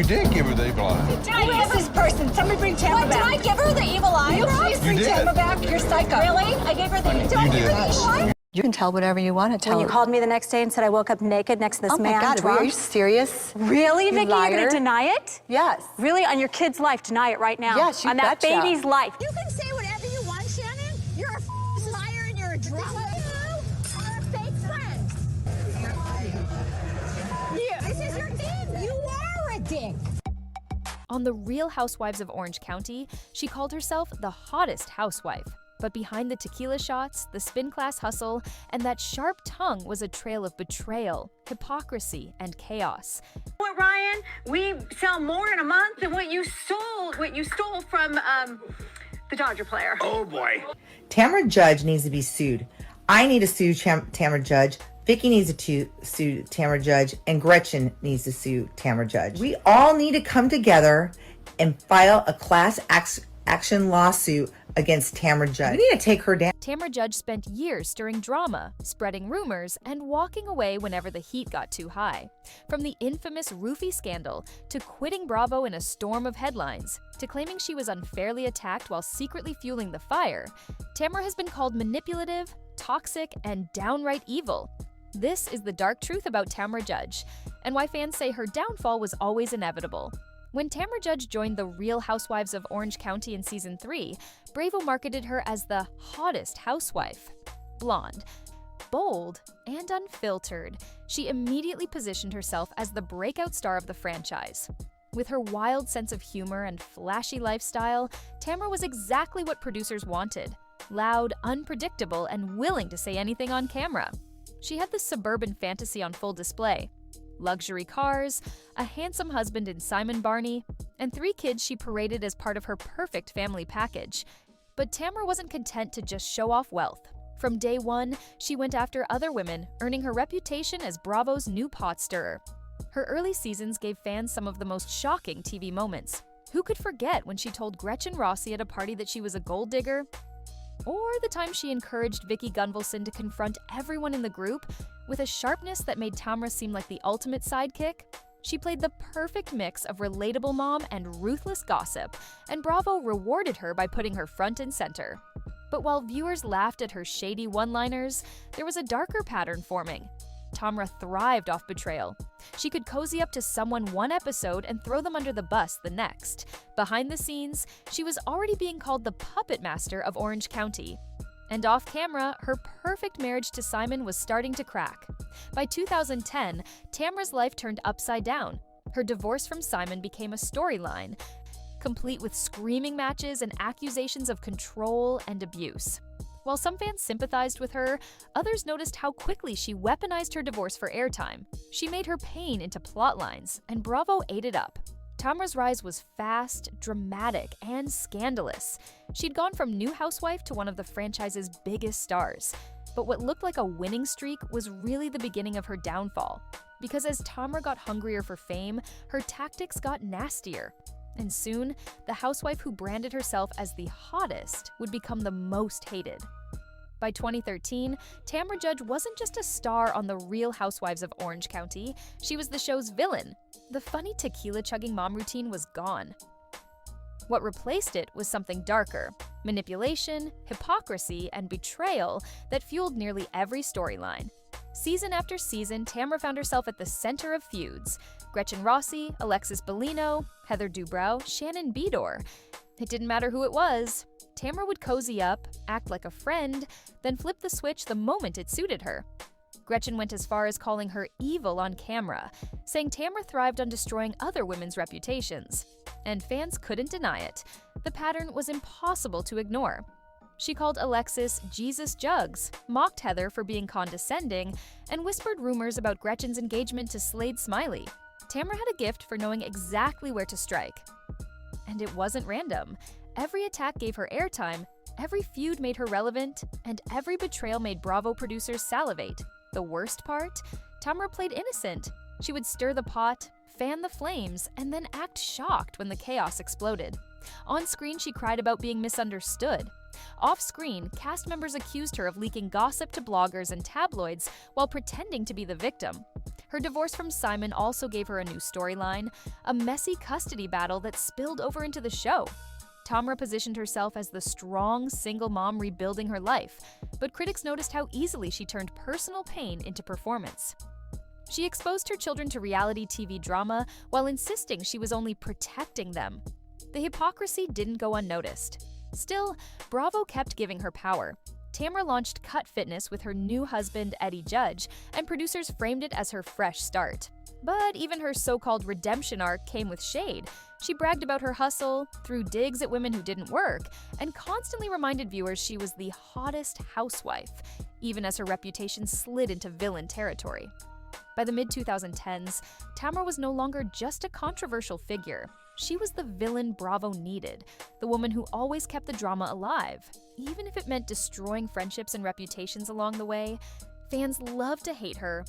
You did give her the evil eye. Who is this person? Somebody bring Tamra back. Did I give her the evil eye? You please bring Tamra back. You're psycho. Really? I gave her the evil eye? You can tell whatever you want to tell. When you called me the next day and said I woke up naked next to this man. Oh my God, drunk. are you serious? Really, You Vicky? liar. You're gonna deny it? Yes. Really? On your kid's life, deny it right now. Yes, you on that betcha. baby's life. You can say whatever you want, Shannon. You're a liar and you're a drunk. You are a fake friend. This is your thing. You are a dick. On The Real Housewives of Orange County, she called herself the hottest housewife. But behind the tequila shots, the spin class hustle, and that sharp tongue was a trail of betrayal, hypocrisy, and chaos. What, Ryan? We sell more in a month than what you stole from the Dodger player. Oh boy. Tamra Judge needs to be sued. I need to sue Tamra Judge. Vicky needs to sue Tamra Judge, and Gretchen needs to sue Tamra Judge. We all need to come together and file a class action lawsuit against Tamra Judge. We need to take her down. Tamra Judge spent years stirring drama, spreading rumors, and walking away whenever the heat got too high. From the infamous roofy scandal, to quitting Bravo in a storm of headlines, to claiming she was unfairly attacked while secretly fueling the fire, Tamra has been called manipulative, toxic, and downright evil. This is the dark truth about Tamra Judge, and why fans say her downfall was always inevitable. When Tamra Judge joined The Real Housewives of Orange County in Season 3, Bravo marketed her as the hottest housewife. Blonde, bold, and unfiltered, she immediately positioned herself as the breakout star of the franchise. With her wild sense of humor and flashy lifestyle, Tamra was exactly what producers wanted. Loud, unpredictable, and willing to say anything on camera. She had the suburban fantasy on full display. Luxury cars, a handsome husband in Simon Barney, and 3 kids she paraded as part of her perfect family package. But Tamra wasn't content to just show off wealth. From day one, she went after other women, earning her reputation as Bravo's new pot stirrer. Her early seasons gave fans some of the most shocking TV moments. Who could forget when she told Gretchen Rossi at a party that she was a gold digger? Or the time she encouraged Vicki Gunvalson to confront everyone in the group with a sharpness that made Tamra seem like the ultimate sidekick? She played the perfect mix of relatable mom and ruthless gossip, and Bravo rewarded her by putting her front and center. But while viewers laughed at her shady one-liners, there was a darker pattern forming. Tamra thrived off betrayal. She could cozy up to someone one episode and throw them under the bus the next. Behind the scenes, she was already being called the puppet master of Orange County. And off camera, her perfect marriage to Simon was starting to crack. By 2010, Tamra's life turned upside down. Her divorce from Simon became a storyline, complete with screaming matches and accusations of control and abuse. While some fans sympathized with her, others noticed how quickly she weaponized her divorce for airtime. She made her pain into plot lines, and Bravo ate it up. Tamra's rise was fast, dramatic, and scandalous. She'd gone from new housewife to one of the franchise's biggest stars. But what looked like a winning streak was really the beginning of her downfall. Because as Tamra got hungrier for fame, her tactics got nastier. And soon, the housewife who branded herself as the hottest would become the most hated. By 2013, Tamra Judge wasn't just a star on The Real Housewives of Orange County, she was the show's villain. The funny tequila-chugging mom routine was gone. What replaced it was something darker: manipulation, hypocrisy, and betrayal that fueled nearly every storyline. Season after season, Tamra found herself at the center of feuds. Gretchen Rossi, Alexis Bellino, Heather Dubrow, Shannon Beador. It didn't matter who it was. Tamra would cozy up, act like a friend, then flip the switch the moment it suited her. Gretchen went as far as calling her evil on camera, saying Tamra thrived on destroying other women's reputations. And fans couldn't deny it. The pattern was impossible to ignore. She called Alexis Jesus Jugs, mocked Heather for being condescending, and whispered rumors about Gretchen's engagement to Slade Smiley. Tamra had a gift for knowing exactly where to strike. And it wasn't random. Every attack gave her airtime, every feud made her relevant, and every betrayal made Bravo producers salivate. The worst part? Tamra played innocent. She would stir the pot, fan the flames, and then act shocked when the chaos exploded. On screen, she cried about being misunderstood. Off-screen, cast members accused her of leaking gossip to bloggers and tabloids while pretending to be the victim. Her divorce from Simon also gave her a new storyline, a messy custody battle that spilled over into the show. Tamra positioned herself as the strong, single mom rebuilding her life, but critics noticed how easily she turned personal pain into performance. She exposed her children to reality TV drama while insisting she was only protecting them. The hypocrisy didn't go unnoticed. Still, Bravo kept giving her power. Tamra launched Cut Fitness with her new husband, Eddie Judge, and producers framed it as her fresh start. But even her so-called redemption arc came with shade. She bragged about her hustle, threw digs at women who didn't work, and constantly reminded viewers she was the hottest housewife, even as her reputation slid into villain territory. By the mid-2010s, Tamra was no longer just a controversial figure. She was the villain Bravo needed, the woman who always kept the drama alive, even if it meant destroying friendships and reputations along the way. Fans loved to hate her.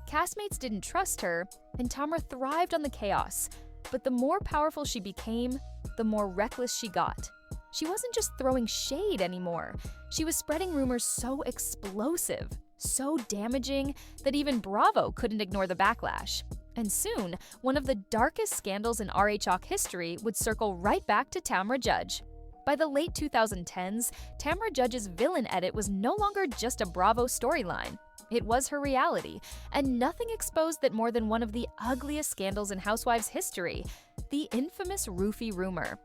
Castmates didn't trust her, and Tamra thrived on the chaos. But the more powerful she became, the more reckless she got. She wasn't just throwing shade anymore. She was spreading rumors so explosive, so damaging, that even Bravo couldn't ignore the backlash. And soon, one of the darkest scandals in RHOC history would circle right back to Tamra Judge. By the late 2010s, Tamra Judge's villain edit was no longer just a Bravo storyline. It was her reality, and nothing exposed that more than one of the ugliest scandals in Housewives history, the infamous roofy rumor.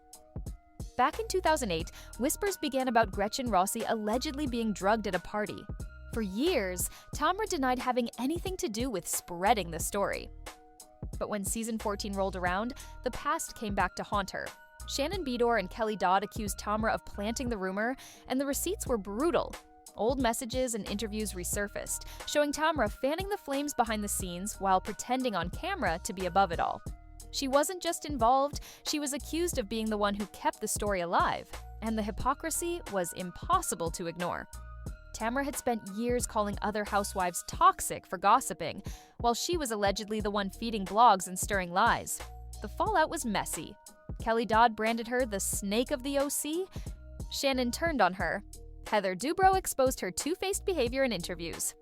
Back in 2008, whispers began about Gretchen Rossi allegedly being drugged at a party. For years, Tamra denied having anything to do with spreading the story. But when season 14 rolled around, the past came back to haunt her. Shannon Beador and Kelly Dodd accused Tamra of planting the rumor, and the receipts were brutal. Old messages and interviews resurfaced, showing Tamra fanning the flames behind the scenes while pretending on camera to be above it all. She wasn't just involved, she was accused of being the one who kept the story alive, and the hypocrisy was impossible to ignore. Tamra had spent years calling other housewives toxic for gossiping, while she was allegedly the one feeding blogs and stirring lies. The fallout was messy. Kelly Dodd branded her the snake of the OC. Shannon turned on her. Heather Dubrow exposed her two-faced behavior in interviews.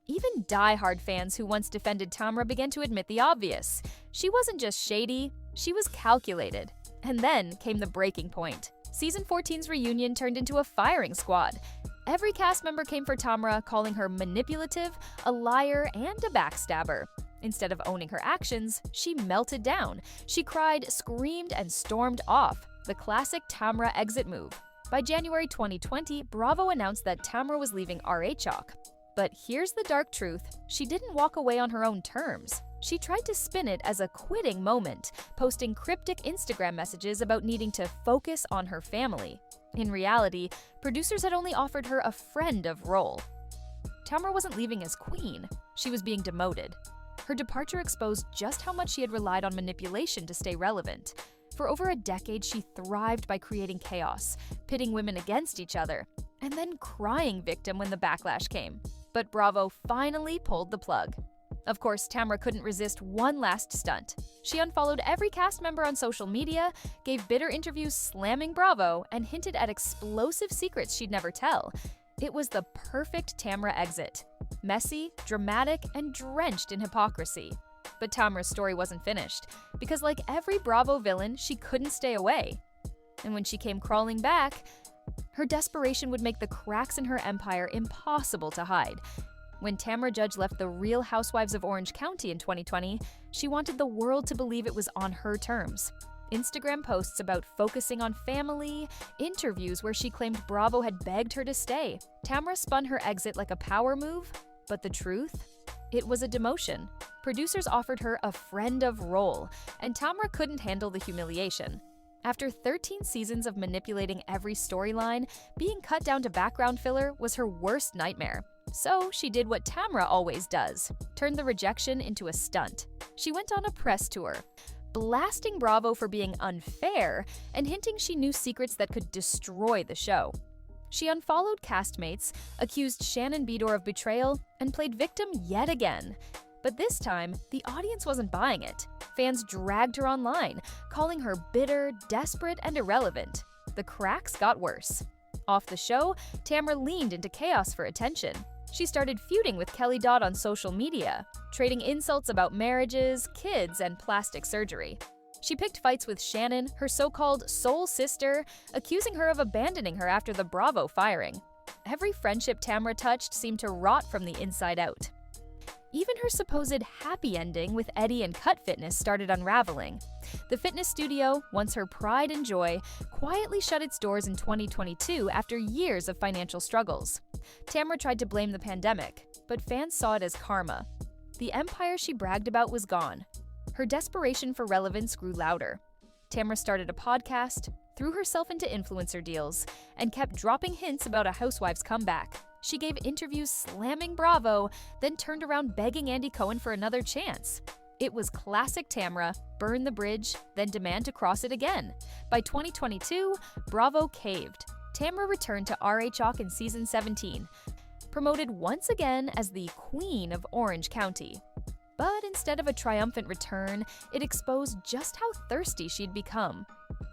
Even die-hard fans who once defended Tamra began to admit the obvious. She wasn't just shady, she was calculated. And then came the breaking point. Season 14's reunion turned into a firing squad. Every cast member came for Tamra, calling her manipulative, a liar, and a backstabber. Instead of owning her actions, she melted down. She cried, screamed, and stormed off, the classic Tamra exit move. By January 2020, Bravo announced that Tamra was leaving RHOC. But here's the dark truth, she didn't walk away on her own terms. She tried to spin it as a quitting moment, posting cryptic Instagram messages about needing to focus on her family. In reality, producers had only offered her a friend of role. Tamra wasn't leaving as queen, she was being demoted. Her departure exposed just how much she had relied on manipulation to stay relevant. For over a decade, she thrived by creating chaos, pitting women against each other, and then crying victim when the backlash came. But Bravo finally pulled the plug. Of course, Tamra couldn't resist one last stunt. She unfollowed every cast member on social media, gave bitter interviews slamming Bravo, and hinted at explosive secrets she'd never tell. It was the perfect Tamra exit. Messy, dramatic, and drenched in hypocrisy. But Tamra's story wasn't finished, because like every Bravo villain, she couldn't stay away. And when she came crawling back, her desperation would make the cracks in her empire impossible to hide. When Tamra Judge left the Real Housewives of Orange County in 2020, she wanted the world to believe it was on her terms. Instagram posts about focusing on family, interviews where she claimed Bravo had begged her to stay. Tamra spun her exit like a power move, but the truth? It was a demotion. Producers offered her a friend of role, and Tamra couldn't handle the humiliation. After 13 seasons of manipulating every storyline, being cut down to background filler was her worst nightmare. So she did what Tamra always does, turned the rejection into a stunt. She went on a press tour, blasting Bravo for being unfair and hinting she knew secrets that could destroy the show. She unfollowed castmates, accused Shannon Beador of betrayal, and played victim yet again. But this time, the audience wasn't buying it. Fans dragged her online, calling her bitter, desperate, and irrelevant. The cracks got worse. Off the show, Tamra leaned into chaos for attention. She started feuding with Kelly Dodd on social media, trading insults about marriages, kids, and plastic surgery. She picked fights with Shannon, her so-called soul sister, accusing her of abandoning her after the Bravo firing. Every friendship Tamra touched seemed to rot from the inside out. Even her supposed happy ending with Eddie and Cut Fitness started unraveling. The fitness studio, once her pride and joy, quietly shut its doors in 2022 after years of financial struggles. Tamra tried to blame the pandemic, but fans saw it as karma. The empire she bragged about was gone. Her desperation for relevance grew louder. Tamra started a podcast, threw herself into influencer deals, and kept dropping hints about a Housewives comeback. She gave interviews slamming Bravo, then turned around begging Andy Cohen for another chance. It was classic Tamra, burn the bridge, then demand to cross it again. By 2022, Bravo caved. Tamra returned to RHOC in season 17, promoted once again as the Queen of Orange County. But instead of a triumphant return, it exposed just how thirsty she'd become.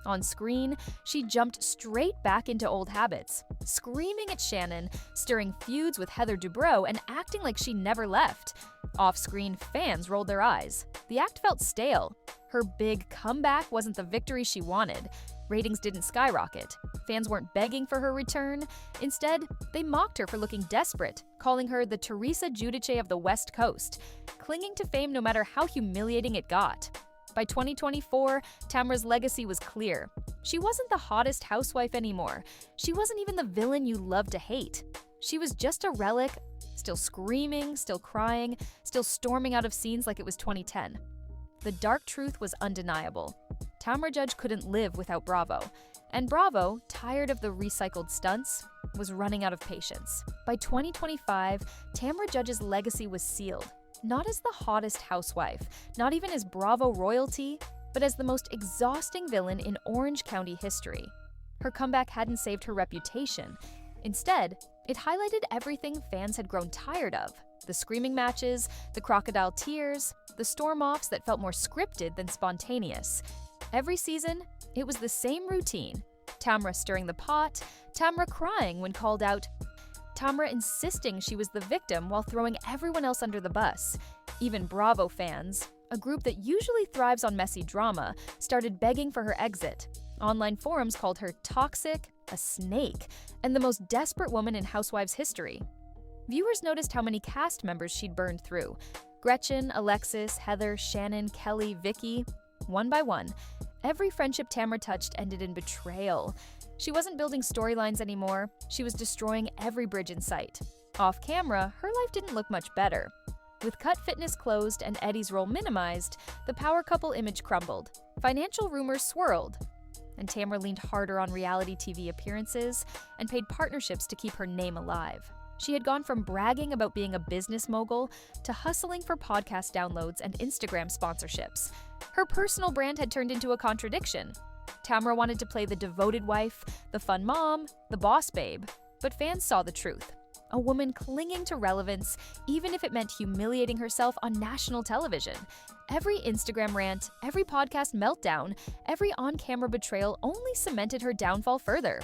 On screen, she jumped straight back into old habits, screaming at Shannon, stirring feuds with Heather Dubrow, and acting like she never left. Off-screen, fans rolled their eyes. The act felt stale. Her big comeback wasn't the victory she wanted. Ratings didn't skyrocket. Fans weren't begging for her return. Instead, they mocked her for looking desperate, calling her the Teresa Giudice of the West Coast, clinging to fame no matter how humiliating it got. By 2024, Tamra's legacy was clear. She wasn't the hottest housewife anymore. She wasn't even the villain you love to hate. She was just a relic, still screaming, still crying, still storming out of scenes like it was 2010. The dark truth was undeniable. Tamra Judge couldn't live without Bravo. And Bravo, tired of the recycled stunts, was running out of patience. By 2025, Tamra Judge's legacy was sealed. Not as the hottest housewife, not even as Bravo royalty, but as the most exhausting villain in Orange County history. Her comeback hadn't saved her reputation. Instead, it highlighted everything fans had grown tired of. The screaming matches, the crocodile tears, the storm-offs that felt more scripted than spontaneous. Every season, it was the same routine. Tamra stirring the pot, Tamra crying when called out, Tamra insisting she was the victim while throwing everyone else under the bus. Even Bravo fans, a group that usually thrives on messy drama, started begging for her exit. Online forums called her toxic, a snake, and the most desperate woman in Housewives history. Viewers noticed how many cast members she'd burned through. Gretchen, Alexis, Heather, Shannon, Kelly, Vicky. One by one, every friendship Tamra touched ended in betrayal. She wasn't building storylines anymore. She was destroying every bridge in sight. Off camera, her life didn't look much better. With Cut Fitness closed and Eddie's role minimized, the power couple image crumbled. Financial rumors swirled. And Tamra leaned harder on reality TV appearances and paid partnerships to keep her name alive. She had gone from bragging about being a business mogul to hustling for podcast downloads and Instagram sponsorships. Her personal brand had turned into a contradiction. Tamra wanted to play the devoted wife, the fun mom, the boss babe, but fans saw the truth. A woman clinging to relevance, even if it meant humiliating herself on national television. Every Instagram rant, every podcast meltdown, every on-camera betrayal only cemented her downfall further.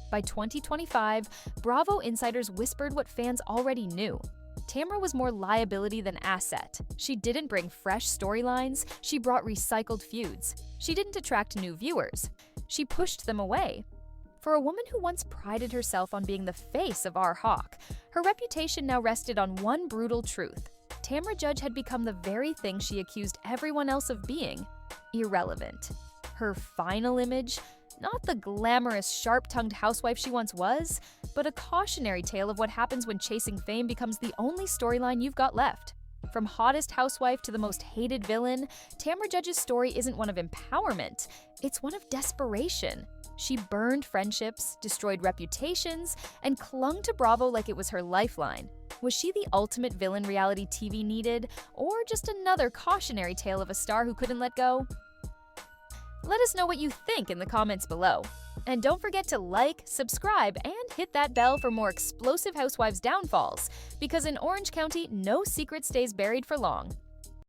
By 2025, Bravo insiders whispered what fans already knew. Tamra was more liability than asset. She didn't bring fresh storylines, she brought recycled feuds. She didn't attract new viewers. She pushed them away. For a woman who once prided herself on being the face of RHOC, her reputation now rested on one brutal truth. Tamra Judge had become the very thing she accused everyone else of being: irrelevant. Her final image? Not the glamorous, sharp-tongued housewife she once was, but a cautionary tale of what happens when chasing fame becomes the only storyline you've got left. From hottest housewife to the most hated villain, Tamra Judge's story isn't one of empowerment, it's one of desperation. She burned friendships, destroyed reputations, and clung to Bravo like it was her lifeline. Was she the ultimate villain reality TV needed, or just another cautionary tale of a star who couldn't let go? Let us know what you think in the comments below. And don't forget to like, subscribe, and hit that bell for more explosive Housewives downfalls, because in Orange County, no secret stays buried for long.